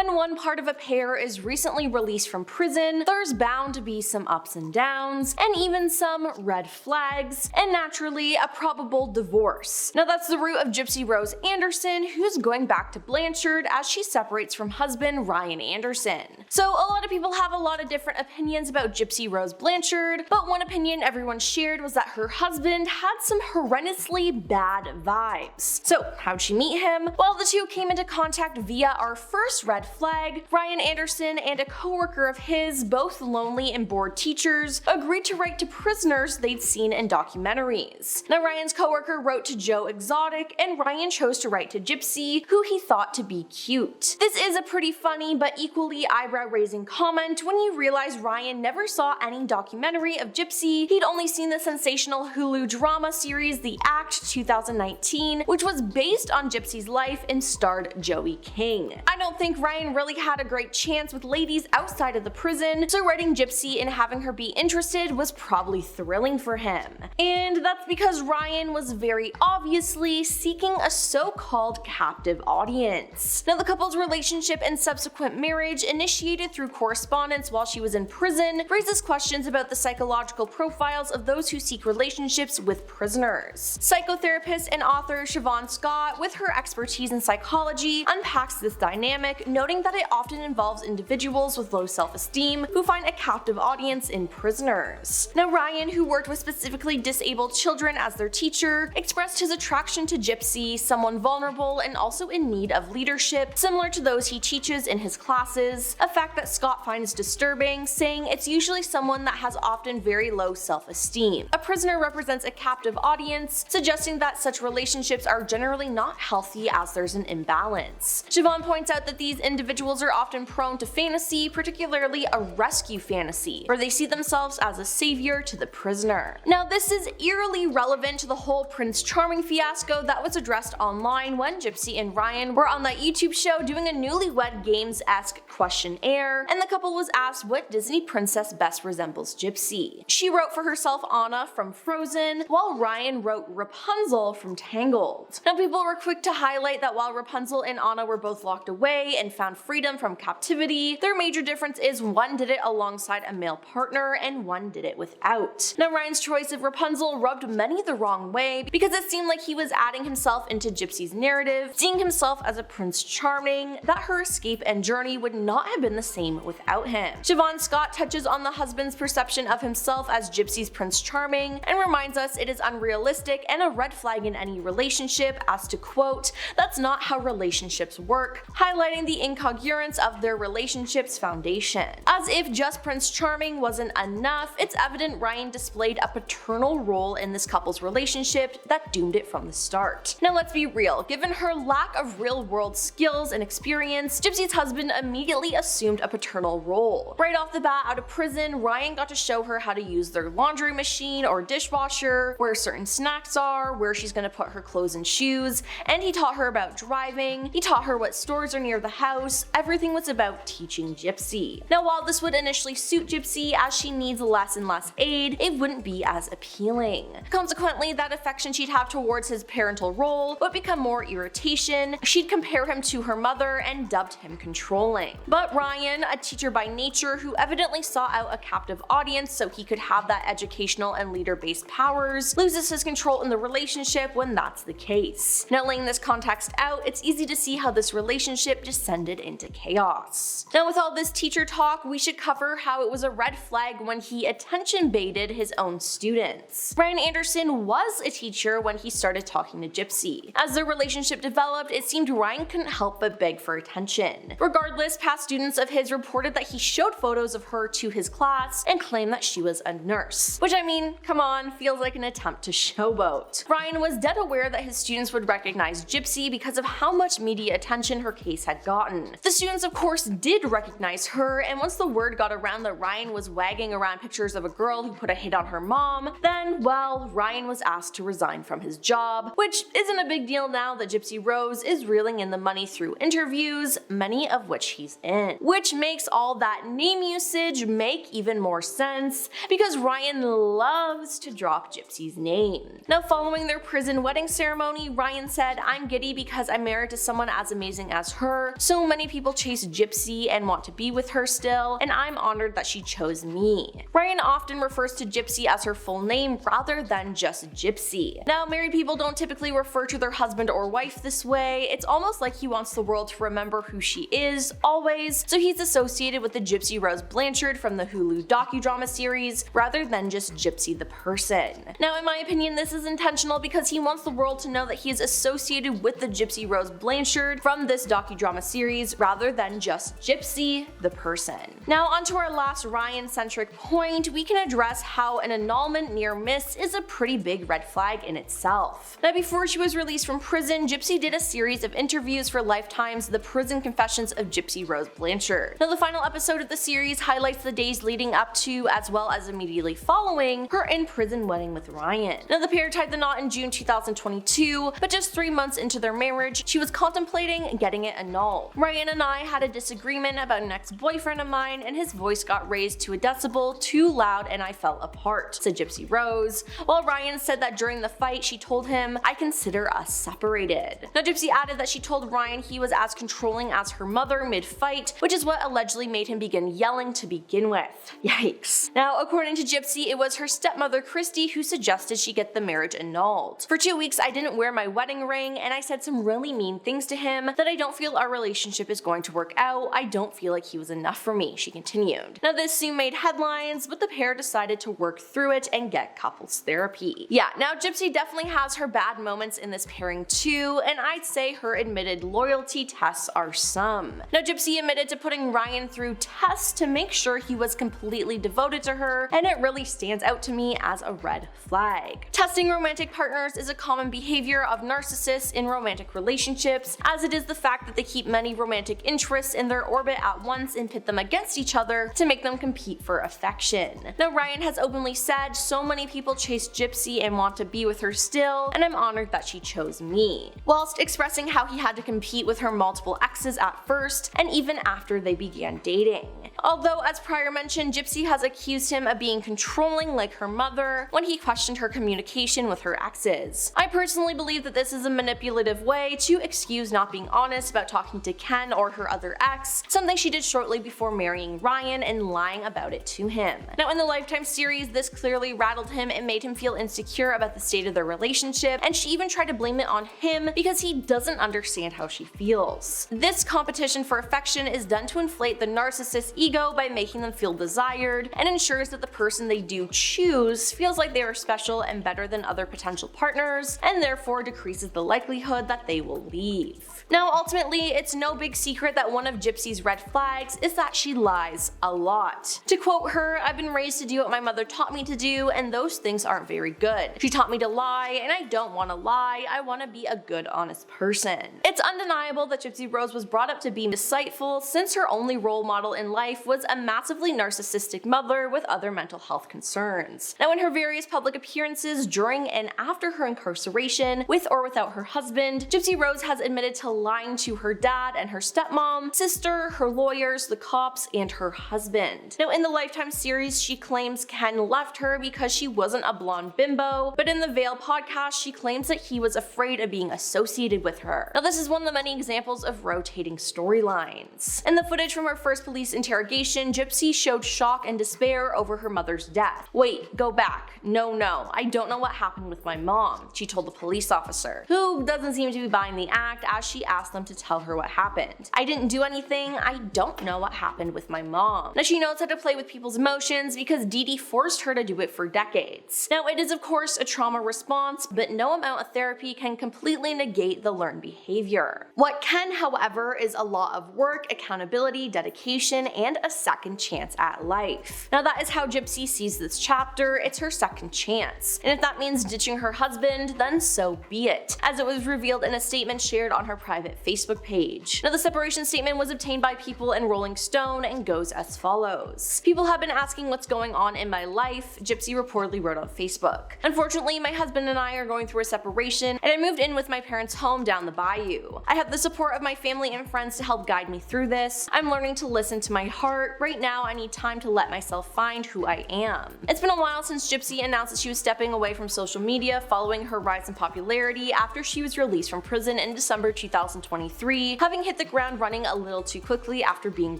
When one part of a pair is recently released from prison, there's bound to be some ups and downs, and even some red flags, and naturally a probable divorce. Now that's the root of Gypsy Rose Anderson, who's going back to Blanchard as she separates from husband Ryan Anderson. So a lot of people have a lot of different opinions about Gypsy Rose Blanchard, but one opinion everyone shared was that her husband had some horrendously bad vibes. So how'd she meet him? Well, the two came into contact via our first red flag. Ryan Anderson and a co-worker of his, both lonely and bored teachers, agreed to write to prisoners they'd seen in documentaries. Now Ryan's co-worker wrote to Joe Exotic, and Ryan chose to write to Gypsy, who he thought to be cute. This is a pretty funny but equally eyebrow-raising comment when you realize Ryan never saw any documentary of Gypsy. He'd only seen the sensational Hulu drama series The Act 2019, which was based on Gypsy's life and starred Joey King. I don't think Ryan really had a great chance with ladies outside of the prison, so writing Gypsy and having her be interested was probably thrilling for him. And that's because Ryan was very obviously seeking a so-called captive audience. Now the couple's relationship and subsequent marriage, initiated through correspondence while she was in prison, raises questions about the psychological profiles of those who seek relationships with prisoners. Psychotherapist and author Siobhan Scott, with her expertise in psychology, unpacks this dynamic, noting that it often involves individuals with low self-esteem who find a captive audience in prisoners. Now Ryan, who worked with specifically disabled children as their teacher, expressed his attraction to Gypsy, someone vulnerable and also in need of leadership, similar to those he teaches in his classes, a fact that Scott finds disturbing, saying it's usually someone that has often very low self-esteem. A prisoner represents a captive audience, suggesting that such relationships are generally not healthy as there's an imbalance. Siobhan points out that these individuals are often prone to fantasy, particularly a rescue fantasy, where they see themselves as a savior to the prisoner. Now this is eerily relevant to the whole Prince Charming fiasco that was addressed online when Gypsy and Ryan were on that YouTube show doing a Newlywed Games-esque questionnaire, and the couple was asked what Disney princess best resembles Gypsy. She wrote for herself Anna from Frozen, while Ryan wrote Rapunzel from Tangled. Now people were quick to highlight that while Rapunzel and Anna were both locked away and found freedom from captivity, their major difference is one did it alongside a male partner and one did it without. Now Ryan's choice of Rapunzel rubbed many the wrong way because it seemed like he was adding himself into Gypsy's narrative, seeing himself as a Prince Charming, that her escape and journey would not have been the same without him. Siobhan Scott touches on the husband's perception of himself as Gypsy's Prince Charming and reminds us it is unrealistic and a red flag in any relationship as to quote, "That's not how relationships work," highlighting the incongruence of their relationship's foundation. As if just Prince Charming wasn't enough, it's evident Ryan displayed a paternal role in this couple's relationship that doomed it from the start. Now let's be real, given her lack of real-world skills and experience, Gypsy's husband immediately assumed a paternal role. Right off the bat out of prison, Ryan got to show her how to use their laundry machine or dishwasher, where certain snacks are, where she's gonna put her clothes and shoes, and he taught her about driving, he taught her what stores are near the house. Everything was about teaching Gypsy. Now while this would initially suit Gypsy as she needs less and less aid, it wouldn't be as appealing. Consequently, that affection she'd have towards his parental role would become more irritation. She'd compare him to her mother and dubbed him controlling. But Ryan, a teacher by nature who evidently sought out a captive audience so he could have that educational and leader-based powers, loses his control in the relationship when that's the case. Now laying this context out, it's easy to see how this relationship descended into chaos. Now with all this teacher talk, we should cover how it was a red flag when he attention baited his own students. Ryan Anderson was a teacher when he started talking to Gypsy. As their relationship developed, it seemed Ryan couldn't help but beg for attention. Regardless, past students of his reported that he showed photos of her to his class and claimed that she was a nurse. Which I mean, come on, feels like an attempt to showboat. Ryan was dead aware that his students would recognize Gypsy because of how much media attention her case had gotten. The students of course did recognize her, and once the word got around that Ryan was wagging around pictures of a girl who put a hit on her mom, then, well, Ryan was asked to resign from his job, which isn't a big deal now that Gypsy Rose is reeling in the money through interviews, many of which he's in. Which makes all that name usage make even more sense, because Ryan loves to drop Gypsy's name. Now following their prison wedding ceremony, Ryan said, "I'm giddy because I'm married to someone as amazing as her. So many people chase Gypsy and want to be with her still, and I'm honored that she chose me. Ryan often refers to Gypsy as her full name rather than just Gypsy. Now, married people don't typically refer to their husband or wife this way. It's almost like he wants the world to remember who she is, always, so he's associated with the Gypsy Rose Blanchard from the Hulu docudrama series rather than just Gypsy the person. Now, in my opinion, this is intentional because he wants the world to know that he is associated with the Gypsy Rose Blanchard from this docudrama series rather than just Gypsy the person. Now, onto our last Ryan-centric point, we can address how an annulment near miss is a pretty big red flag in itself. Now, before she was released from prison, Gypsy did a series of interviews for Lifetime's The Prison Confessions of Gypsy Rose Blanchard. Now, the final episode of the series highlights the days leading up to, as well as immediately following, her in-prison wedding with Ryan. Now, the pair tied the knot in June 2022, but just 3 months into their marriage, she was contemplating getting it annulled. Ryan and I had a disagreement about an ex-boyfriend of mine, and his voice got raised to a decibel too loud and I fell apart, said Gypsy Rose, while Ryan said that during the fight she told him, "I consider us separated." Now, Gypsy added that she told Ryan he was as controlling as her mother mid-fight, which is what allegedly made him begin yelling to begin with. Yikes. Now, according to Gypsy, it was her stepmother Christy who suggested she get the marriage annulled. "For 2 weeks I didn't wear my wedding ring and I said some really mean things to him that I don't feel our relationship is going to work out. I don't feel like he was enough for me," she continued. Now, this soon made headlines, but the pair decided to work through it and get couples therapy. Yeah, now Gypsy definitely has her bad moments in this pairing too, and I'd say her admitted loyalty tests are some. Now, Gypsy admitted to putting Ryan through tests to make sure he was completely devoted to her, and it really stands out to me as a red flag. Testing romantic partners is a common behavior of narcissists in romantic relationships, as it is the fact that they keep many romantic interests in their orbit at once and pit them against each other to make them compete for affection. Now, Ryan has openly said, "So many people chase Gypsy and want to be with her still, and I'm honored that she chose me," whilst expressing how he had to compete with her multiple exes at first and even after they began dating. Although, as prior mentioned, Gypsy has accused him of being controlling like her mother when he questioned her communication with her exes. I personally believe that this is a manipulative way to excuse not being honest about talking to Ken or her other ex, something she did shortly before marrying Ryan and lying about it to him. Now, in the Lifetime series, this clearly rattled him and made him feel insecure about the state of their relationship, and she even tried to blame it on him because he doesn't understand how she feels. This competition for affection is done to inflate the narcissist's ego by making them feel desired, and ensures that the person they do choose feels like they are special and better than other potential partners, and therefore decreases the likelihood that they will leave. Now, ultimately, it's no big secret that one of Gypsy's red flags is that she lies a lot. To quote her, "I've been raised to do what my mother taught me to do, and those things aren't very good. She taught me to lie, and I don't want to lie. I want to be a good, honest person." It's undeniable that Gypsy Rose was brought up to be insightful, since her only role model in life was a massively narcissistic mother with other mental health concerns. Now, in her various public appearances during and after her incarceration, with or without her husband, Gypsy Rose has admitted to lying to her dad and her stepmom, sister, her lawyers, the cops, and her husband. Now, in the Lifetime series, she claims Ken left her because she wasn't a blonde bimbo, but in the Veil podcast, she claims that he was afraid of being associated with her. Now, this is one of the many examples of rotating storylines. In the footage from her first police interrogation, Gypsy showed shock and despair over her mother's death. "Wait, go back. No, I don't know what happened with my mom," she told the police officer, who doesn't seem to be buying the act as she asked them to tell her what happened. "I didn't do anything. I don't know what happened with my mom." Now, she knows how to play with people's emotions because Dee Dee forced her to do it for decades. Now, it is of course a trauma response, but no amount of therapy can completely negate the learned behavior. What can, however, is a lot of work, accountability, dedication, and a second chance at life. Now, that is how Gypsy sees this chapter. It's her second chance. And if that means ditching her husband, then so be it, as it was revealed in a statement shared on her private Facebook page. Now, the separation statement was obtained by People and Rolling Stone and goes as follows. "People have been asking what's going on in my life," Gypsy reportedly wrote on Facebook. "Unfortunately, my husband and I are going through a separation, and I moved in with my parents' home down the bayou. I have the support of my family and friends to help guide me through this. I'm learning to listen to my heart. Right now, I need time to let myself find who I am." It's been a while since Gypsy announced that she was stepping away from social media following her rise in popularity after she was released from prison in December 2000. 2023, having hit the ground running a little too quickly after being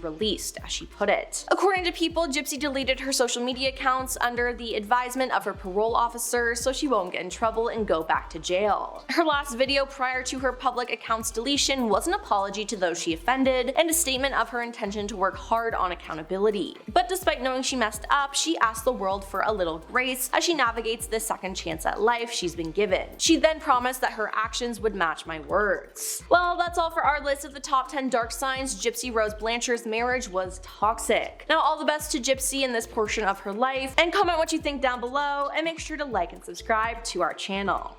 released, as she put it. According to People, Gypsy deleted her social media accounts under the advisement of her parole officer so she won't get in trouble and go back to jail. Her last video prior to her public account's deletion was an apology to those she offended and a statement of her intention to work hard on accountability. But despite knowing she messed up, she asked the world for a little grace as she navigates this second chance at life she's been given. She then promised that her actions would match my words. Well, that's all for our list of the top 10 dark signs Gypsy Rose Blanchard's marriage was toxic. Now, all the best to Gypsy in this portion of her life, and comment what you think down below, and make sure to like and subscribe to our channel.